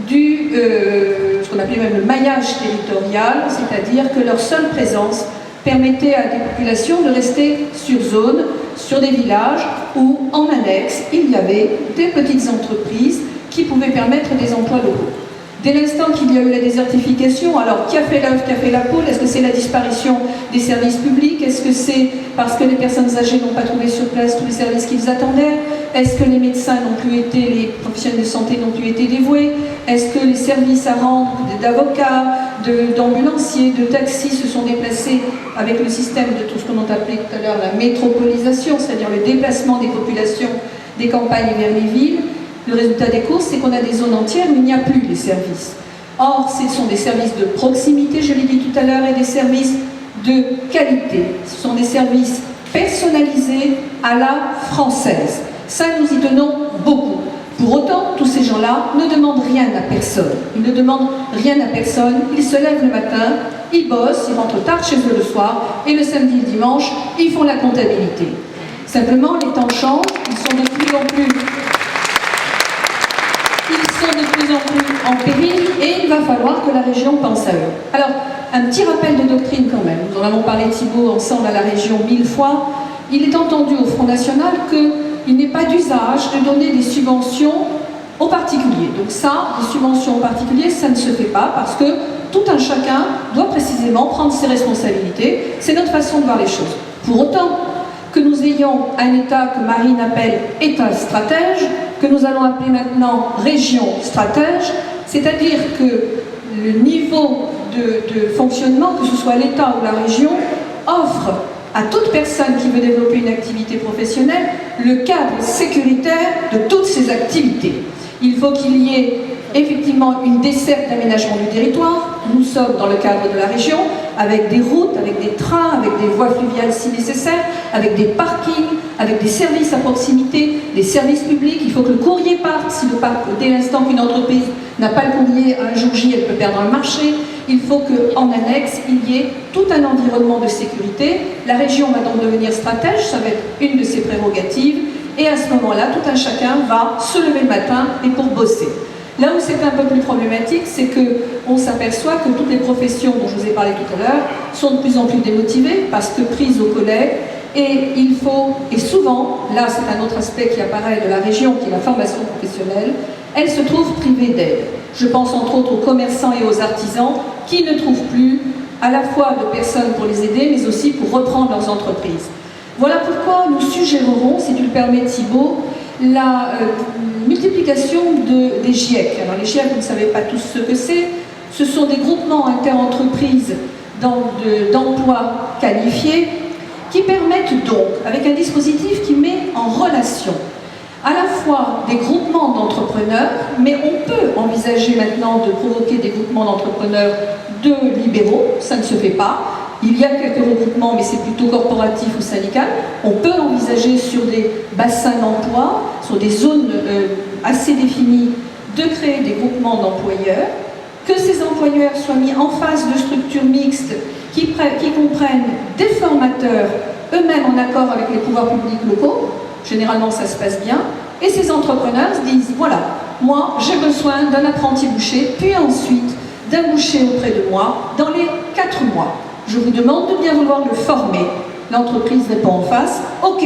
du, ce qu'on appelait même le maillage territorial, c'est-à-dire que leur seule présence permettait à des populations de rester sur zone, sur des villages où en annexe il y avait des petites entreprises qui pouvaient permettre des emplois locaux. Dès l'instant qu'il y a eu la désertification, alors qui a fait l'œuf, qui a fait la poule? Est-ce que c'est la disparition des services publics? Est-ce que c'est parce que les personnes âgées n'ont pas trouvé sur place tous les services qu'ils attendaient? Est-ce que les médecins n'ont plus été, les professionnels de santé n'ont plus été dévoués? Est-ce que les services à rendre d'avocats, d'ambulanciers, de taxis se sont déplacés avec le système de tout ce qu'on a appelé tout à l'heure la métropolisation, c'est-à-dire le déplacement des populations des campagnes vers les villes? Le résultat des courses, c'est qu'on a des zones entières où il n'y a plus les services. Or, ce sont des services de proximité, je l'ai dit tout à l'heure, et des services de qualité. Ce sont des services personnalisés à la française. Ça, nous y tenons beaucoup. Pour autant, tous ces gens-là ne demandent rien à personne. Ils ne demandent rien à personne. Ils se lèvent le matin, ils bossent, ils rentrent tard chez eux le soir, et le samedi et le dimanche, ils font la comptabilité. Simplement, les temps changent, ils sont de plus en plus en péril et il va falloir que la région pense à eux. Alors, un petit rappel de doctrine quand même. Nous en avons parlé, Thibault, ensemble à la région 1000 fois. Il est entendu au Front National qu'il n'est pas d'usage de donner des subventions aux particuliers. Donc ça, des subventions aux particuliers, ça ne se fait pas parce que tout un chacun doit précisément prendre ses responsabilités. C'est notre façon de voir les choses. Pour autant que nous ayons un État que Marine appelle État stratège, que nous allons appeler maintenant région stratège, c'est-à-dire que le niveau de fonctionnement, que ce soit l'État ou la région, offre à toute personne qui veut développer une activité professionnelle le cadre sécuritaire de toutes ces activités. Il faut qu'il y ait effectivement une desserte d'aménagement du territoire. Nous sommes dans le cadre de la région, avec des routes, avec des trains, avec des voies fluviales si nécessaire, avec des parkings, avec des services à proximité, des services publics. Il faut que le courrier parte. Si dès l'instant qu'une entreprise n'a pas le courrier, un jour J, elle peut perdre le marché. Il faut qu'en annexe, il y ait tout un environnement de sécurité. La région va donc devenir stratège, ça va être une de ses prérogatives. Et à ce moment-là, tout un chacun va se lever le matin et pour bosser. Là où c'est un peu plus problématique, c'est qu'on s'aperçoit que toutes les professions dont je vous ai parlé tout à l'heure sont de plus en plus démotivées parce que prises au collègue. Et souvent, là c'est un autre aspect qui apparaît de la région, qui est la formation professionnelle, elles se trouvent privées d'aide. Je pense entre autres aux commerçants et aux artisans qui ne trouvent plus à la fois de personnes pour les aider, mais aussi pour reprendre leurs entreprises. Voilà pourquoi nous suggérerons, si tu le permets Thibault, la multiplication des GIEC. Alors les GIEC, vous ne savez pas tous ce que c'est, ce sont des groupements interentreprises d'emplois qualifiés qui permettent donc, avec un dispositif qui met en relation à la fois des groupements d'entrepreneurs, mais on peut envisager maintenant de provoquer des groupements d'entrepreneurs de libéraux, ça ne se fait pas. Il y a quelques regroupements, mais c'est plutôt corporatif ou syndical. On peut envisager sur des bassins d'emploi, sur des zones assez définies, de créer des groupements d'employeurs que ces employeurs soient mis en face de structures mixtes qui comprennent des formateurs, eux-mêmes en accord avec les pouvoirs publics locaux, généralement ça se passe bien, et ces entrepreneurs se disent, voilà, moi j'ai besoin d'un apprenti boucher, puis ensuite d'un boucher auprès de moi dans les 4 mois. Je vous demande de bien vouloir le former. L'entreprise répond en face, ok,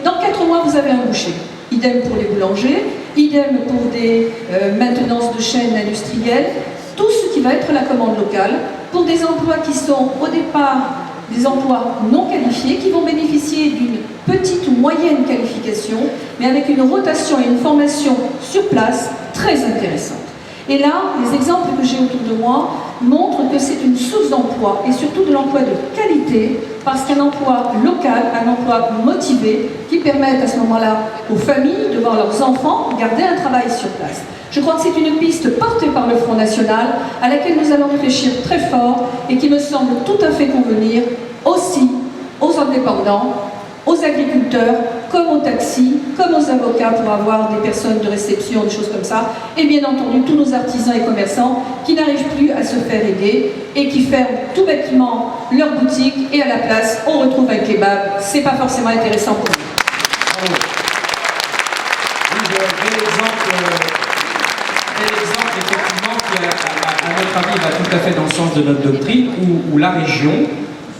dans 4 mois vous avez un boucher. Idem pour les boulangers, idem pour des maintenances de chaînes industrielles, tout ce qui va être la commande locale, pour des emplois qui sont au départ des emplois non qualifiés, qui vont bénéficier d'une petite ou moyenne qualification, mais avec une rotation et une formation sur place très intéressante. Et là, les exemples que j'ai autour de moi montrent que c'est une source d'emploi, et surtout de l'emploi de qualité, parce qu'un emploi local, un emploi motivé, qui permet à ce moment-là aux familles de voir leurs enfants garder un travail sur place. Je crois que c'est une piste portée par le Front National, à laquelle nous allons réfléchir très fort, et qui me semble tout à fait convenir aussi aux indépendants, aux agriculteurs, comme aux taxis, comme aux avocats pour avoir des personnes de réception, des choses comme ça, et bien entendu tous nos artisans et commerçants qui n'arrivent plus à se faire aider et qui ferment tout bêtement leur boutique et à la place on retrouve un kebab. C'est pas forcément intéressant pour nous. Bel exemple effectivement qui à notre avis va tout à fait dans le sens de notre doctrine où la région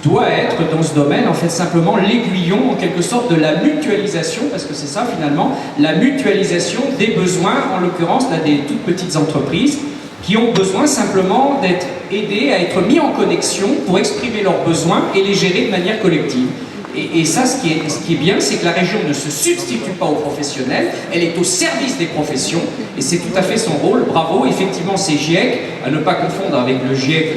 doit être dans ce domaine en fait simplement l'aiguillon en quelque sorte de la mutualisation, parce que c'est ça finalement, la mutualisation des besoins, en l'occurrence là, des toutes petites entreprises qui ont besoin simplement d'être aidées à être mis en connexion pour exprimer leurs besoins et les gérer de manière collective. Et ça, ce qui est bien, c'est que la région ne se substitue pas aux professionnels, elle est au service des professions, et c'est tout à fait son rôle. Bravo, effectivement, c'est GIEC, à ne pas confondre avec le GIEC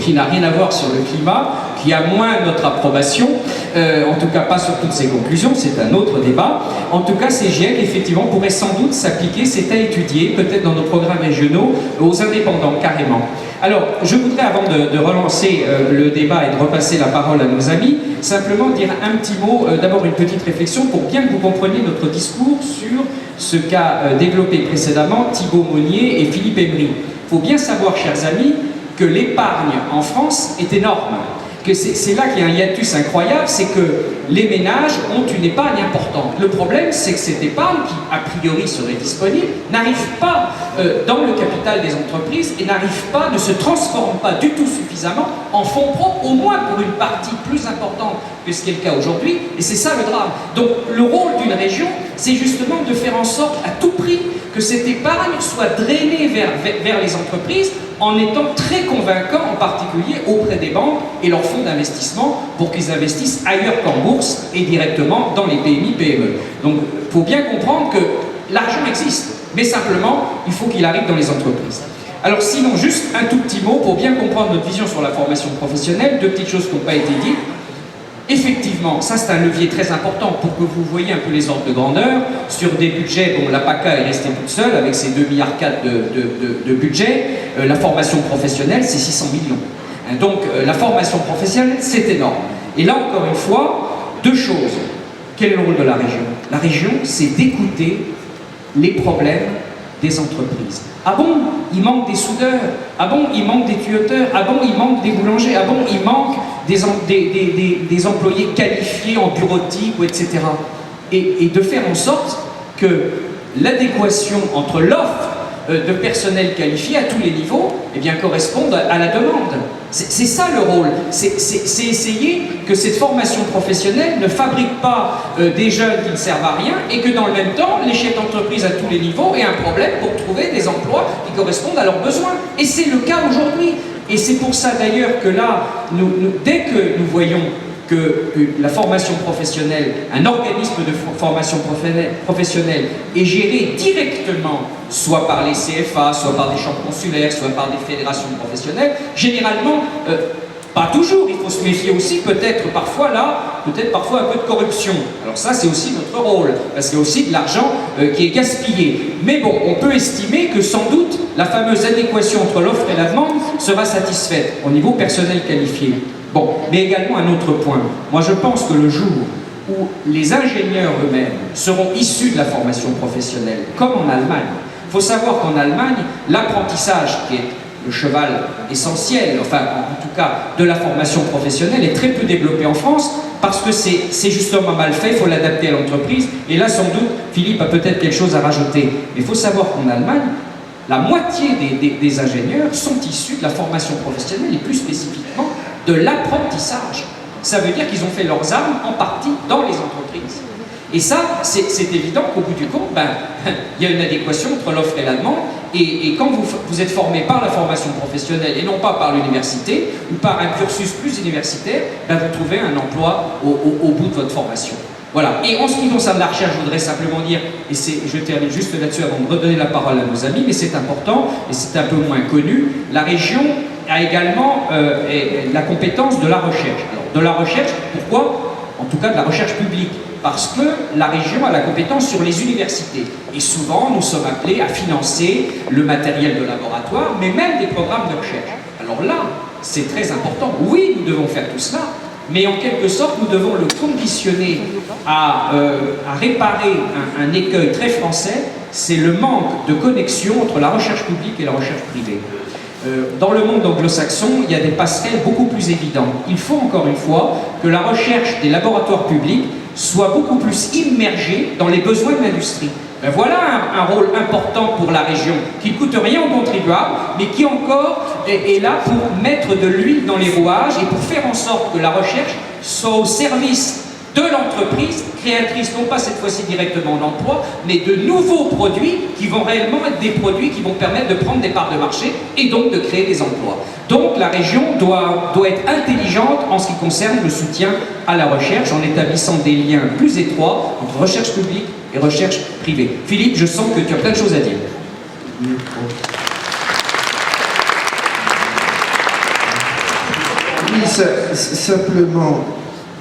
qui n'a rien à voir sur le climat, qui a moins notre approbation, en tout cas pas sur toutes ses conclusions, c'est un autre débat. En tout cas, ces GIEC, effectivement, pourraient sans doute s'appliquer, c'est à étudier, peut-être dans nos programmes régionaux, aux indépendants, carrément. Alors, je voudrais, avant de relancer le débat et de repasser la parole à nos amis, simplement dire un petit mot, d'abord une petite réflexion pour bien que vous compreniez notre discours sur ce qu'a développé précédemment Thibaut Monnier et Philippe Emery. Il faut bien savoir, chers amis, que l'épargne en France est énorme. Que c'est là qu'il y a un hiatus incroyable, c'est que les ménages ont une épargne importante. Le problème, c'est que cette épargne, qui a priori serait disponible, n'arrive pas dans le capital des entreprises et ne se transforme pas du tout suffisamment en fonds propres, au moins pour une partie plus importante que ce qui est le cas aujourd'hui, et c'est ça le drame. Donc le rôle d'une région, c'est justement de faire en sorte à tout prix que cette épargne soit drainée vers les entreprises, en étant très convaincant, en particulier auprès des banques et leurs fonds d'investissement, pour qu'ils investissent ailleurs qu'en bourse et directement dans les PMI, PME. Donc il faut bien comprendre que l'argent existe, mais simplement, il faut qu'il arrive dans les entreprises. Alors sinon, juste un tout petit mot pour bien comprendre notre vision sur la formation professionnelle, 2 petites choses qui n'ont pas été dites. Effectivement, ça c'est un levier très important pour que vous voyez un peu les ordres de grandeur. Sur des budgets, bon, la PACA est restée toute seule avec ses 2,4 milliards de budget. La formation professionnelle, c'est 600 millions. Donc la formation professionnelle, c'est énorme. Et là, encore une fois, 2 choses. Quel est le rôle de la région? La région, c'est d'écouter les problèmes des entreprises. Ah bon, il manque des soudeurs. Ah bon, il manque des tuyauteurs. Ah bon, il manque des boulangers. Ah bon, il manque des employés qualifiés en bureautique, ou etc. Et de faire en sorte que l'adéquation entre l'offre de personnel qualifié à tous les niveaux eh bien, corresponde à la demande. C'est ça le rôle. C'est essayer que cette formation professionnelle ne fabrique pas des jeunes qui ne servent à rien et que dans le même temps, les chefs d'entreprise à tous les niveaux aient un problème pour trouver des emplois qui correspondent à leurs besoins. Et c'est le cas aujourd'hui. Et c'est pour ça d'ailleurs que là, dès que nous voyons que la formation professionnelle, un organisme de formation professionnelle est géré directement, soit par les CFA, soit par des chambres consulaires, soit par des fédérations professionnelles, généralement, pas toujours, il faut se méfier aussi, peut-être parfois un peu de corruption. Alors ça, c'est aussi notre rôle, parce qu'il y a aussi de l'argent qui est gaspillé. Mais bon, on peut estimer que sans doute, la fameuse adéquation entre l'offre et la demande sera satisfaite au niveau personnel qualifié. Bon, mais également un autre point. Moi, je pense que le jour où les ingénieurs eux-mêmes seront issus de la formation professionnelle, comme en Allemagne, Il faut savoir qu'en Allemagne, l'apprentissage, qui est le cheval essentiel, enfin en tout cas de la formation professionnelle, est très peu développé en France parce que c'est justement mal fait, il faut l'adapter à l'entreprise. Et là, sans doute, Philippe a peut-être quelque chose à rajouter. Mais il faut savoir qu'en Allemagne, la moitié des ingénieurs sont issus de la formation professionnelle et plus spécifiquement de l'apprentissage. Ça veut dire qu'ils ont fait leurs armes en partie dans les entreprises. Et ça, c'est évident qu'au bout du compte, il y a une adéquation entre l'offre et la demande. Et quand vous êtes formé par la formation professionnelle et non pas par l'université ou par un cursus plus universitaire, vous trouvez un emploi au bout de votre formation. Voilà. Et en ce qui concerne la recherche, je voudrais simplement dire, et je termine juste là-dessus avant de redonner la parole à nos amis, mais c'est important et c'est un peu moins connu, la région a également la compétence de la recherche. Alors, de la recherche, pourquoi? En tout cas de la recherche publique. Parce que la région a la compétence sur les universités. Et souvent, nous sommes appelés à financer le matériel de laboratoire, mais même des programmes de recherche. Alors là, c'est très important. Oui, nous devons faire tout cela, mais en quelque sorte, nous devons le conditionner à réparer un écueil très français, c'est le manque de connexion entre la recherche publique et la recherche privée. Dans le monde anglo-saxon, il y a des passerelles beaucoup plus évidentes. Il faut encore une fois que la recherche des laboratoires publics soit beaucoup plus immergée dans les besoins de l'industrie. Voilà un rôle important pour la région, qui ne coûte rien aux contribuables, mais qui encore est là pour mettre de l'huile dans les rouages et pour faire en sorte que la recherche soit au service de l'entreprise, créatrice non pas cette fois-ci directement d'emploi, mais de nouveaux produits qui vont réellement être des produits qui vont permettre de prendre des parts de marché et donc de créer des emplois. Donc la région doit être intelligente en ce qui concerne le soutien à la recherche, en établissant des liens plus étroits entre recherche publique et recherche privée. Philippe, je sens que tu as plein de choses à dire. Oui, simplement,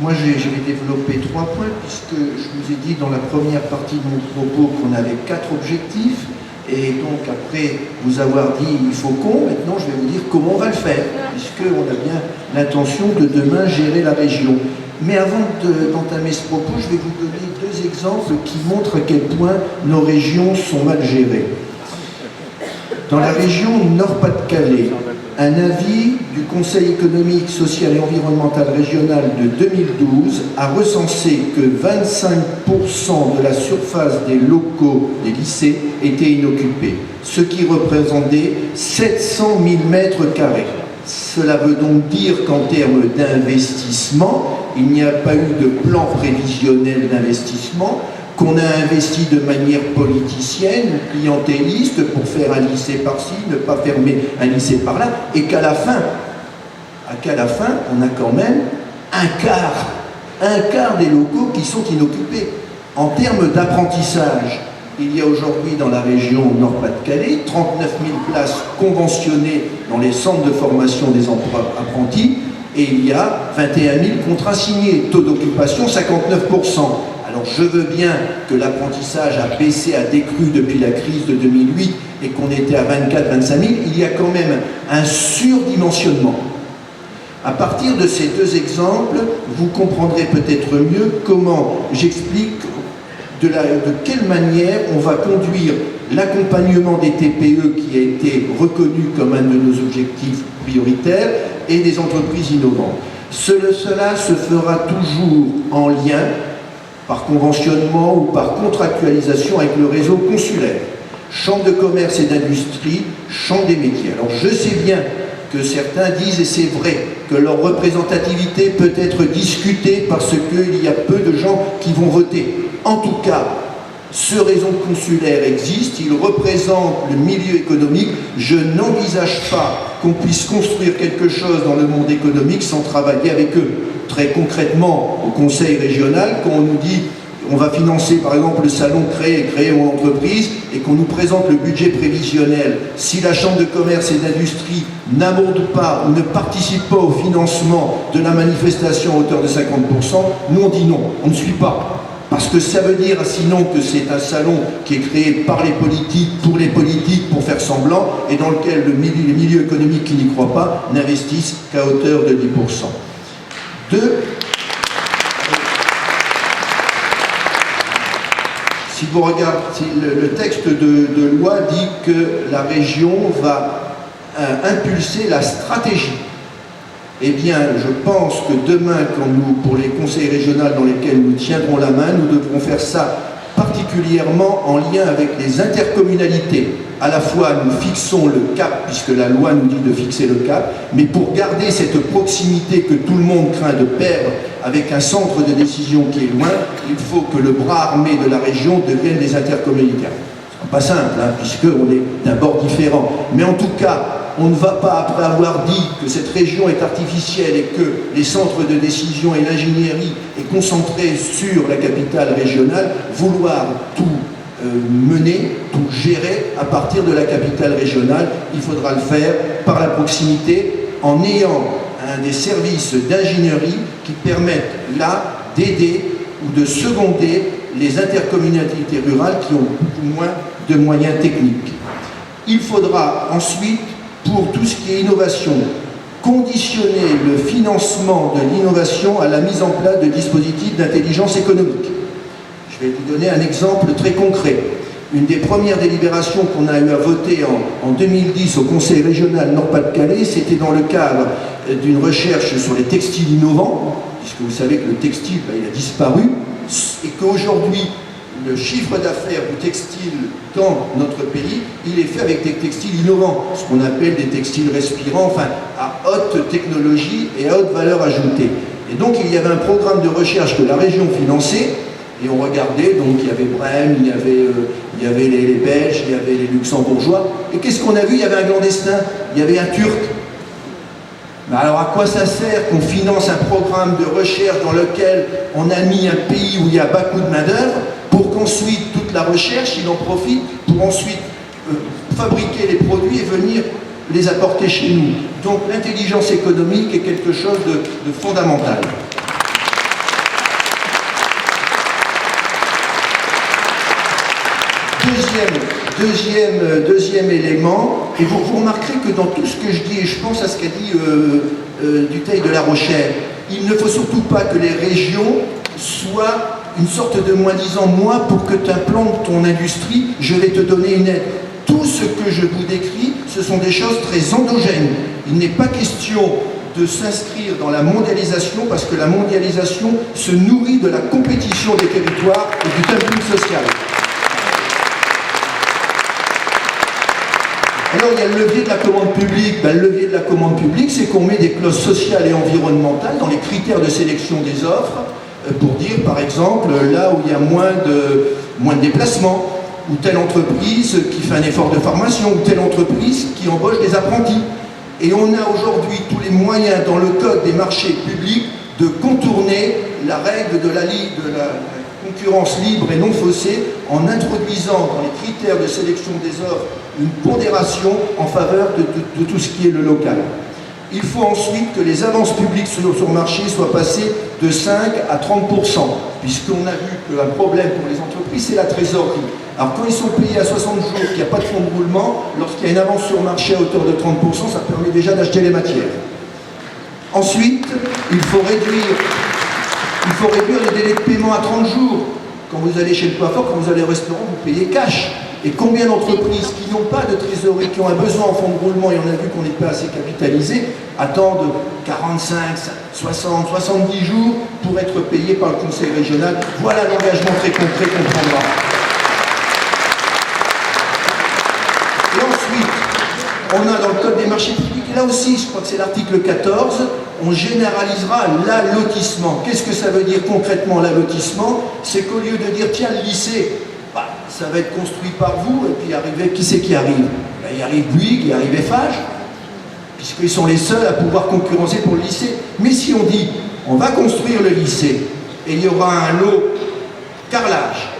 moi je vais développer 3 points, puisque je vous ai dit dans la première partie de mon propos qu'on avait 4 objectifs, et donc après vous avoir dit il faut qu'on, maintenant je vais vous dire comment on va le faire, puisqu'on a bien l'intention de demain gérer la région. Mais avant d'entamer ce propos, je vais vous donner 2 exemples qui montrent à quel point nos régions sont mal gérées. Dans la région Nord-Pas-de-Calais, un avis du Conseil économique, social et environnemental régional de 2012 a recensé que 25% de la surface des locaux des lycées était inoccupée, ce qui représentait 700 000 mètres carrés. Cela veut donc dire qu'en termes d'investissement, il n'y a pas eu de plan prévisionnel d'investissement, qu'on a investi de manière politicienne, clientéliste, pour faire un lycée par-ci, ne pas fermer un lycée par-là, et qu'à la fin, on a quand même un quart des locaux qui sont inoccupés. En termes d'apprentissage, il y a aujourd'hui dans la région Nord-Pas-de-Calais 39 000 places conventionnées dans les centres de formation des apprentis, et il y a 21 000 contrats signés, taux d'occupation 59%. Alors je veux bien que l'apprentissage a baissé, a décru depuis la crise de 2008 et qu'on était à 24 000, 25 000, il y a quand même un surdimensionnement. À partir de ces 2 exemples, vous comprendrez peut-être mieux comment j'explique de quelle manière on va conduire l'accompagnement des TPE qui a été reconnu comme un de nos objectifs prioritaires et des entreprises innovantes. Cela se fera toujours en lien, par conventionnement ou par contractualisation avec le réseau consulaire, chambre de commerce et d'industrie, chambre des métiers. Alors je sais bien que certains disent, et c'est vrai, que leur représentativité peut être discutée parce qu'il y a peu de gens qui vont voter. En tout cas, ce réseau consulaire existe, il représente le milieu économique. Je n'envisage pas qu'on puisse construire quelque chose dans le monde économique sans travailler avec eux. Très concrètement, au conseil régional, quand on nous dit on va financer par exemple le salon créer mon entreprise et qu'on nous présente le budget prévisionnel, si la chambre de commerce et d'industrie n'abonde pas ou ne participe pas au financement de la manifestation à hauteur de 50%, nous on dit non, on ne suit pas. Parce que ça veut dire sinon que c'est un salon qui est créé par les politiques, pour faire semblant, et dans lequel les milieux économiques qui n'y croient pas n'investissent qu'à hauteur de 10%. si vous regardez, le texte de loi dit que la région va impulser la stratégie. Eh bien, je pense que demain, pour les conseils régionaux dans lesquels nous tiendrons la main, nous devrons faire ça particulièrement en lien avec les intercommunalités. À la fois, nous fixons le cap, puisque la loi nous dit de fixer le cap, mais pour garder cette proximité que tout le monde craint de perdre avec un centre de décision qui est loin, il faut que le bras armé de la région devienne des intercommunalités. Ce n'est pas simple, hein, puisqu'on est d'un bord différent. Mais en tout cas, on ne va pas, après avoir dit que cette région est artificielle et que les centres de décision et l'ingénierie est concentrée sur la capitale régionale, vouloir tout mener, tout gérer à partir de la capitale régionale. Il faudra le faire par la proximité, en ayant des services d'ingénierie qui permettent là d'aider ou de seconder les intercommunalités rurales qui ont beaucoup moins de moyens techniques. Il faudra ensuite, pour tout ce qui est innovation, conditionner le financement de l'innovation à la mise en place de dispositifs d'intelligence économique. Je vais vous donner un exemple très concret. Une des premières délibérations qu'on a eu à voter en 2010 au Conseil régional Nord-Pas-de-Calais, c'était dans le cadre d'une recherche sur les textiles innovants, puisque vous savez que le textile, il a disparu, et qu'aujourd'hui, le chiffre d'affaires du textile dans notre pays, il est fait avec des textiles innovants, ce qu'on appelle des textiles respirants, enfin à haute technologie et à haute valeur ajoutée. Et donc il y avait un programme de recherche que la région finançait, et on regardait, donc il y avait Brême, il y avait les Belges, il y avait les Luxembourgeois, et qu'est-ce qu'on a vu? Il y avait un clandestin, il y avait un Turc. Mais alors à quoi ça sert qu'on finance un programme de recherche dans lequel on a mis un pays où il y a pas beaucoup de main-d'œuvre, pour qu'ensuite toute la recherche, il en profite pour ensuite fabriquer les produits et venir les apporter chez nous. Donc l'intelligence économique est quelque chose de fondamental. Deuxième élément, et vous remarquerez que dans tout ce que je dis, et je pense à ce qu'a dit Dutheil de la Rochère, il ne faut surtout pas que les régions soient une sorte de moins-disant. Moi, pour que tu implantes ton industrie, je vais te donner une aide. Tout ce que je vous décris, ce sont des choses très endogènes. Il n'est pas question de s'inscrire dans la mondialisation, parce que la mondialisation se nourrit de la compétition des territoires et du dumping social. Alors il y a le levier de la commande publique. Le levier de la commande publique, c'est qu'on met des clauses sociales et environnementales dans les critères de sélection des offres, pour dire par exemple là où il y a moins de déplacements, ou telle entreprise qui fait un effort de formation, ou telle entreprise qui embauche des apprentis. Et on a aujourd'hui tous les moyens dans le code des marchés publics de contourner la règle de la concurrence libre et non faussée en introduisant dans les critères de sélection des offres une pondération en faveur de tout ce qui est le local. Il faut ensuite que les avances publiques sur le marché soient passées de 5 à 30%, puisqu'on a vu qu'un problème pour les entreprises, c'est la trésorerie. Alors quand ils sont payés à 60 jours, qu'il n'y a pas de fonds de roulement, lorsqu'il y a une avance sur le marché à hauteur de 30%, ça permet déjà d'acheter les matières. Ensuite, il faut réduire les délais de paiement à 30 jours. Quand vous allez chez le coiffeur, quand vous allez au restaurant, vous payez cash. Et combien d'entreprises qui n'ont pas de trésorerie, qui ont un besoin en fonds de roulement, et on a vu qu'on n'est pas assez capitalisé, attendent 45, 60, 70 jours pour être payés par le conseil régional. Voilà l'engagement très concret qu'on prendra. Et ensuite, on a dans le code des marchés publics, et là aussi, je crois que c'est l'article 14, on généralisera l'allotissement. Qu'est-ce que ça veut dire concrètement l'allotissement? C'est qu'au lieu de dire, tiens, le lycée, ça va être construit par vous, et puis qui c'est qui arrive? Il arrive Bouygues, il arrive Eiffage, puisqu'ils sont les seuls à pouvoir concurrencer pour le lycée. Mais si on dit, on va construire le lycée, et il y aura un lot carrelage,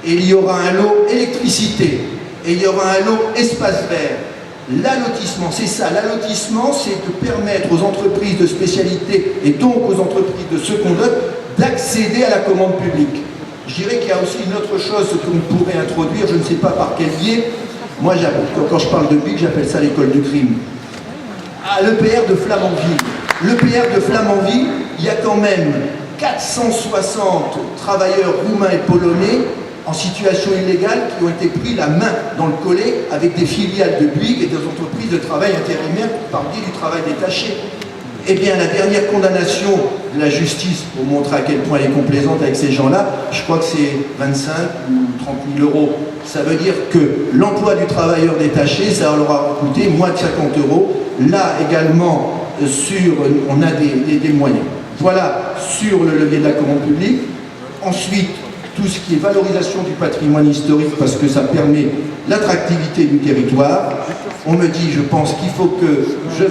et il y aura un lot électricité, et il y aura un lot espace vert, l'allotissement, c'est ça. L'allotissement, c'est de permettre aux entreprises de spécialité, et donc aux entreprises de seconde œuvre, d'accéder à la commande publique. Je dirais qu'il y a aussi une autre chose qu'on pourrait introduire, je ne sais pas par quel biais. Moi, quand je parle de BIC, j'appelle ça l'école du crime. À l'EPR de Flamanville. L'EPR de Flamanville, il y a quand même 460 travailleurs roumains et polonais en situation illégale qui ont été pris la main dans le collet avec des filiales de Bouygues et des entreprises de travail intérimaires par biais du travail détaché. Eh bien, la dernière condamnation de la justice, pour montrer à quel point elle est complaisante avec ces gens-là, je crois que c'est 25 ou 30 000 euros. Ça veut dire que l'emploi du travailleur détaché, ça leur a coûté moins de 50 euros. Là également, on a des moyens. Voilà sur le levier de la commande publique. Ensuite, tout ce qui est valorisation du patrimoine historique, parce que ça permet l'attractivité du territoire. On me dit, je pense qu'il faut que je...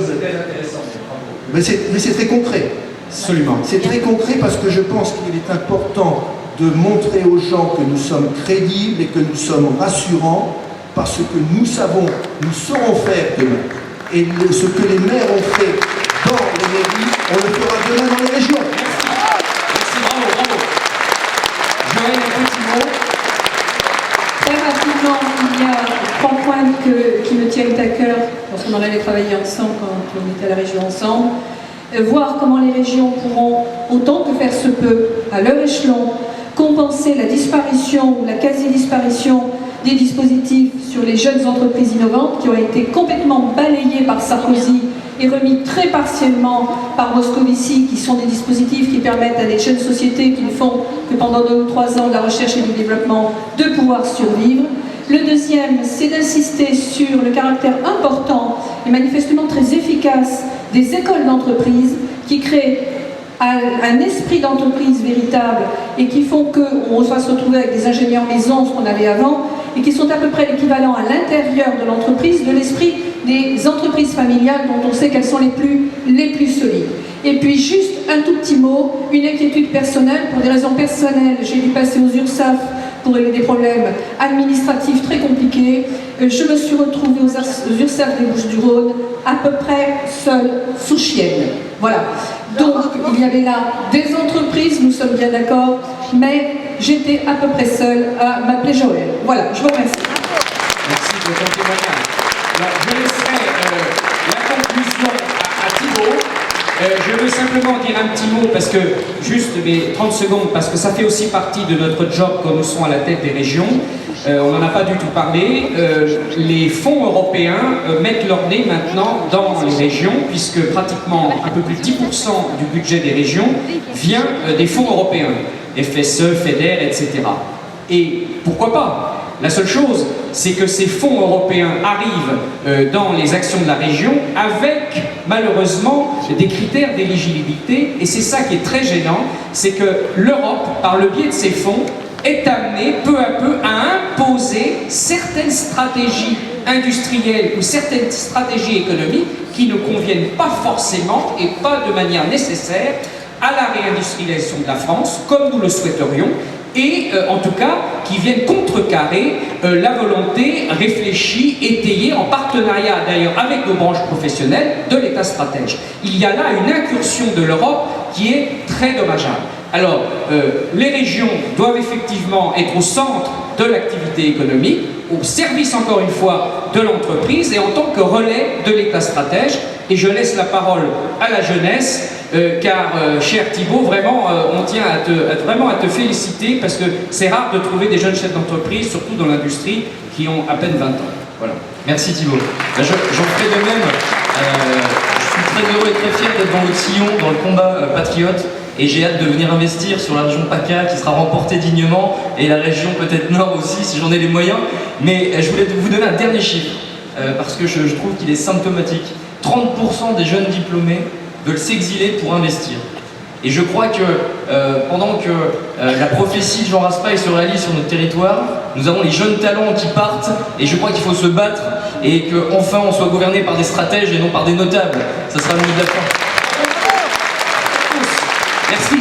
Mais c'est très concret. Absolument. C'est très concret parce que je pense qu'il est important de montrer aux gens que nous sommes crédibles et que nous sommes rassurants parce que nous savons, nous saurons faire demain. Et ce que les maires ont fait dans les mairies, on le fera demain dans les régions. Merci, bravo, bravo. Joël, un petit mot. Très rapidement, il y a 3 points qui me tiennent à cœur lorsqu'on en allait travailler ensemble, quand on était à la région ensemble. Voir comment les régions pourront, autant que faire se peut, à leur échelon, compenser la disparition ou la quasi-disparition des dispositifs sur les jeunes entreprises innovantes qui ont été complètement balayés par Sarkozy et remis très partiellement par Moscovici, qui sont des dispositifs qui permettent à des jeunes sociétés qui ne font que pendant 2 ou 3 ans de la recherche et du développement de pouvoir survivre. Le deuxième, c'est d'insister sur le caractère important et manifestement très efficace des écoles d'entreprise qui créent un esprit d'entreprise véritable et qui font qu'on va se retrouver avec des ingénieurs maison, ce qu'on avait avant, et qui sont à peu près l'équivalent à l'intérieur de l'entreprise de l'esprit des entreprises familiales dont on sait qu'elles sont les plus solides. Et puis juste un tout petit mot, une inquiétude personnelle, pour des raisons personnelles, j'ai dû passer aux URSSAF pour régler des problèmes administratifs très compliqués. Je me suis retrouvée aux URSSAF des Bouches-du-Rhône à peu près seule, sous chienne. Voilà. Donc il y avait là des entreprises, nous sommes bien d'accord, mais j'étais à peu près seule à m'appeler Joël. Voilà, je vous remercie. Merci de ton témoignage. Alors, je laisserai la conclusion à Thibaut. Je veux simplement dire un petit mot, parce que, juste mes 30 secondes, parce que ça fait aussi partie de notre job quand nous sommes à la tête des régions. On n'en a pas du tout parlé. Les fonds européens mettent leur nez maintenant dans les régions, puisque pratiquement un peu plus de 10% du budget des régions vient des fonds européens, FSE, FEDER, etc. Et pourquoi pas? La seule chose, c'est que ces fonds européens arrivent dans les actions de la région avec, malheureusement, des critères d'éligibilité. Et c'est ça qui est très gênant, c'est que l'Europe, par le biais de ces fonds, est amenée peu à peu à imposer certaines stratégies industrielles ou certaines stratégies économiques qui ne conviennent pas forcément et pas de manière nécessaire à la réindustrialisation de la France, comme nous le souhaiterions, et en tout cas qui viennent contrecarrer la volonté réfléchie, étayée, en partenariat d'ailleurs avec nos branches professionnelles, de l'État stratège. Il y a là une incursion de l'Europe qui est très dommageable. Alors, les régions doivent effectivement être au centre de l'activité économique, au service encore une fois de l'entreprise et en tant que relais de l'État stratège. Et je laisse la parole à la jeunesse, car, cher Thibaut, vraiment, on tient vraiment à te féliciter parce que c'est rare de trouver des jeunes chefs d'entreprise, surtout dans l'industrie, qui ont à peine 20 ans. Voilà. Merci Thibaut. J'en ferai de même. Je suis très heureux et très fier d'être dans votre sillon, dans le combat patriote. Et j'ai hâte de venir investir sur la région PACA qui sera remportée dignement, et la région peut-être Nord aussi si j'en ai les moyens. Mais je voulais vous donner un dernier chiffre, parce que je trouve qu'il est symptomatique. 30% des jeunes diplômés veulent s'exiler pour investir. Et je crois que pendant que la prophétie de Jean Raspail se réalise sur notre territoire, nous avons les jeunes talents qui partent, et je crois qu'il faut se battre et qu'enfin on soit gouverné par des stratèges et non par des notables. Ça sera le mot de la fin. Merci.